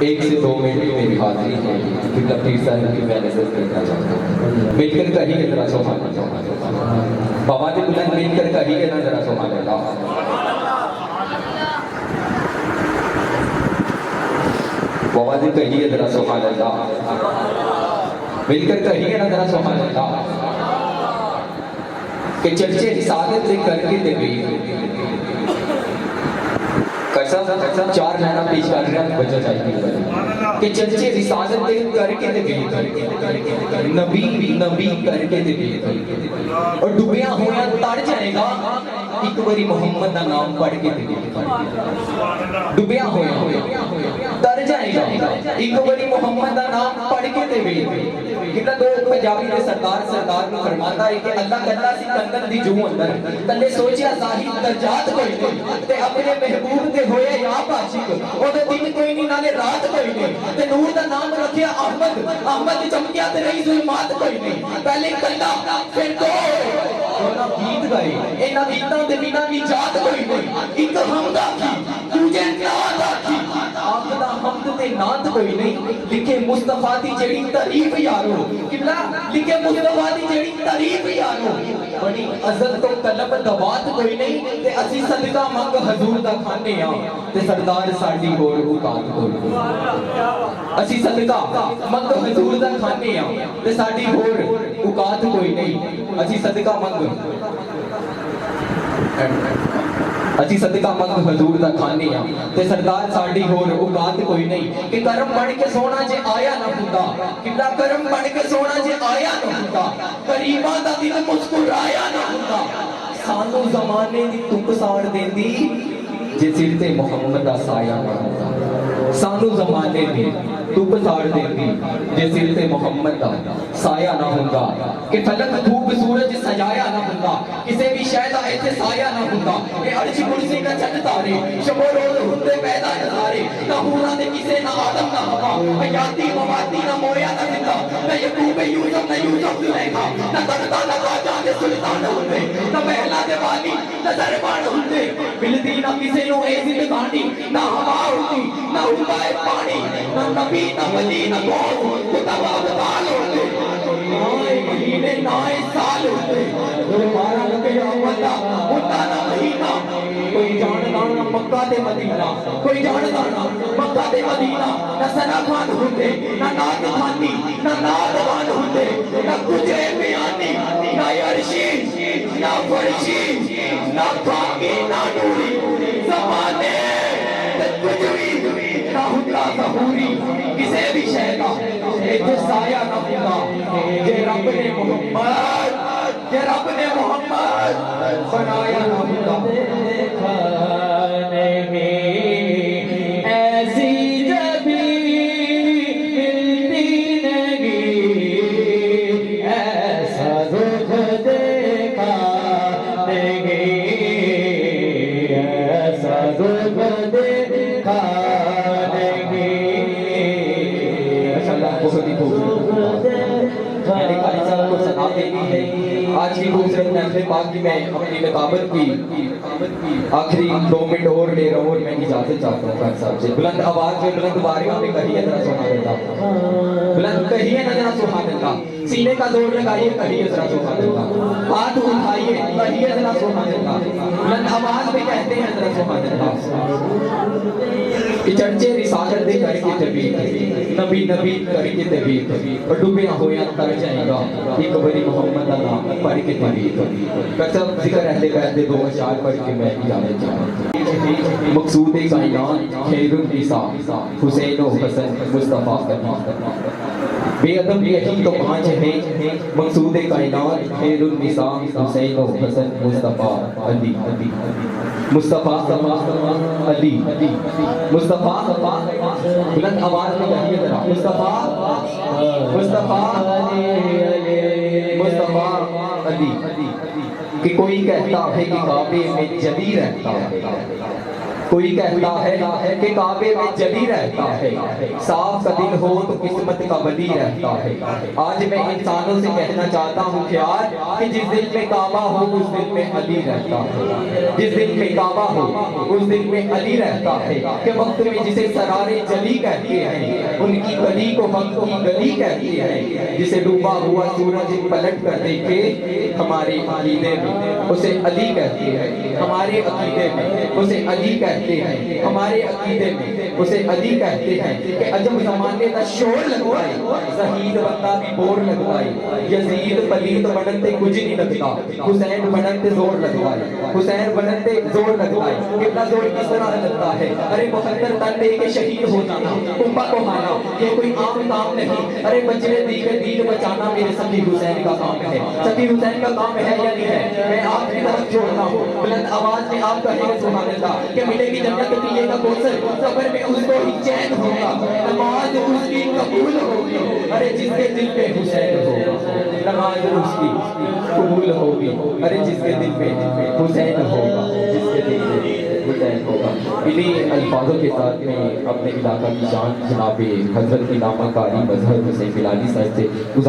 ایک سے دو منٹ میری حاضری ہے کہ تقریر صاحب کی میں نظر کرنا چاہتا ہوں. مل کر کہیے ذرا سبحان اللہ. بابا نے بلند مل کر کہیے نا ذرا سبحان اللہ. بابا نے کہیے ذرا سبحان اللہ. مل کر کہیے نا ذرا سبحان اللہ. کہ چرچے رسالت سے کر کے دے گئی چار مہینہ پیش کر رہا ہے بچہ چاہیے کہ چرچے رسالت دے کر کے دے گئے نبی کر کے دے گئے اور ڈوبیاں ہویا تڑ جائے گا ایک باری محمد کا نام پڑھ کے دے گئے. ڈوبیاں ہویا تڑ جائے گا ایک باری محمد کا نام پڑھ کے دے گئے. کتنا دو پنجابی نے سردار کو فرماتا ہے کہ اللہ کہتا سی کندن دی جو اندر تلے سوچیا ظاہر درجات کوئی نہیں تے اپنے محبوب دے ہوئے یا عاشق او دے دن کوئی نہیں نالے رات کوئی نہیں تے نور دا نام رکھیا احمد چمکیا تے نہیں ظلمات کوئی نہیں. پہلے کلا پھر دو انہاں گیت گائے انہاں گیتاں دے بنا نجات کوئی نہیں. ایک حمد آکھی دوجے نعت آکھی آخدا حمد تے نعت کوئی نہیں. لکھے مصطفیٰ دی جڑی تعریف یارو قبلہ لکھے مصطفیٰ دی جڑی تعریف یارو بڑی عزت تو طلب دوات کوئی نہیں. تے اسی صدقہ منگ حضور دا کھانے ہاں تے سردار ساڈی ہور اوقات کوئی نہیں. اسی صدقہ منگ حضور دا کھانے ہاں تے ساڈی ہور اوقات کوئی نہیں. اسی صدقہ منگ حضور دا کھانے ہاں تے سردار ساڈی ہور اوقات کوئی نہیں. کہ کرم بن کے سونا جے آیا نہ ہوندا کتنا کرم بن کے سونا جے آیا نہ ہوندا غریباں دا دل مسکرایا نہ ہوندا. سانو زمانے دی تک ساڑ دیندی جے سر تے محمد دا سایہ نہ ہوندا. سانو زمانے دی تک ساڑ دیندی جے سر تے محمد دا سایہ نہ ہوندا. کہ فلک دھوپ سورج سجایا نہ ہوندا کسے بھی شے دا ایتھے سایہ نہ ہوندا. کہ عرش کرسی نہ چند تارے شب و روز ہوندے پیدا نظارے نہ ہونا دے کسے نہ آدم نہ ہوا حیاتی مواتی نہ مویا نہ زندہ نہ یعقوب یوسف نہ یوسف زلیخا نہ دردا نہ راجا دے سلطان ہوندے نہ محلا دے والی نہ دربان ہوندے ملدی نہ کسے نو اے زندگانی نہ ہوا ہوندی نہ ہوندا اے پانی نہ نبی نہ ولی نہ غوث خدا بدال ہوندے نائے مہینے نائے سال ہوندے دوبارہ لگیا ودا ہوتا نہ مہینہ. کوئی جاندا نہ مکہ تے مدینہ کوئی جاندا نہ مکہ تے مدینہ نہ ثنا خان ہوندے نہ نات خانی نہ نات خان ہوندے نہ کچھ بیانی نہ عرشی نہ فرشی نہ پاکی نہ نوری زمانے کچھ بھی نہ ہوتا ظہوری کسے بھی شے کا ایک سایہ نہ ہوتا. یہ رب نے محمد بنایا نہ ہوتا. ایسی جبی ملتی نہیں ایسا دکھ دیکھا نہیں ایسا دکھ دیکھا نہیں. بہت ہی خوبصورت میرے قاری صاحب کو سنا دینی ہے. آج کی خوبصورت محفل پاک کی میں اپنی رقابت کی آخری 2 منٹ اور لے رہا ہوں اور میں اجازت چاہتا ہوں قاری صاحب سے. بلند آواز میں بلند بارگاہ میں کہیے ذرا سبحان اللہ. بلند کہیے نا ذرا سبحان اللہ. سینے کا زور لگائیے کہیے ذرا سبحان اللہ. ہاتھ اٹھائیے کہیے ذرا سبحان اللہ. بلند آواز میں کہتے ہیں ذرا سبحان اللہ. کہ چرچے رسالت دے کر کے تبیت نبی کر کے تبیت اور ڈوبیاں ہویا تر جائے گا ایک بری محمد کا نام پڑھ کے تبیت. قسم ذکر اہل بیت دے 2 اشعار پڑھ کے میں اجازت چاہتا ہوں. مقصود کائنات خیر النساء حسین و حسن مصطفیٰ کا بے ادب یہی تو 5 ہیں. مقصود کائنات خیر النساء حسین و حسن مصطفیٰ علی مصطفیٰ علی مصطفیٰ. بلند آواز میں کہیے ذرا مصطفیٰ علی. کہ کوئی کہتا ہے کہ کعبے میں جبی رہتا ہے کوئی کہتا ہے کہ کعبے میں جلی رہتا ہے، صاف کا دل ہو تو قسمت کا ولی رہتا ہے۔ آج میں انسانوں سے کہنا چاہتا ہوں کہ آج کہ جس دل میں کعبہ ہو اس دل میں علی رہتا ہے، جس دل میں کعبہ ہو اس دل میں علی رہتا ہے، کہ وقت میں جسے سرارے جلی کہتے ہیں ان کی گلی کو وقت کی گلی کہتے ہیں، جسے ڈوبا ہوا سورج پلٹ کر دیکھے ہمارے عقیدے میں اسے علی کہتے ہیں، ہمارے عقیدے میں اسے علی کہتے ہیں، ہمارے عقیدے میں اسے علی کہتے ہیں کہ عجب زمانے کا شور لگوائے زہید بندہ بھی بور لگوائے، یزید پلید بنتے کچھ نہیں لگتا، حسین بنتے زور لگوائے، حسین بنتے زور لگوائے۔ کتنا زور کس طرح لگتا ہے؟ ارے مقدر تن دے کے شہید ہو جانا، کنبہ کو مانا یہ کوئی عام کام نہیں، ارے بچے دین بچانا میرے سبھی حسین کا کام ہے، سبھی حسین کا کام ہے یا نہیں ہے؟ میں آپ کی طرف چھوڑتا ہوں، بلند آواز میں آپ کہیں سبحان اللہ کہ ملے گی جنت پیے کا کوثر، صبر میں اس کو ہی چین ہوگا، نماز اس کی قبول ہوگی، ارے جس کے دل پہ حسین ہوگا نماز اس کی قبول ہوگی، ارے جس کے دل پہ حسین ہوگا، جس کے دل پہ حسین ہوگا۔ انہیں الفاظوں کے ساتھ میں اپنے علاقہ کی شان جناب حضرت علامہ قاری مظہر حسین بلالی صاحب سے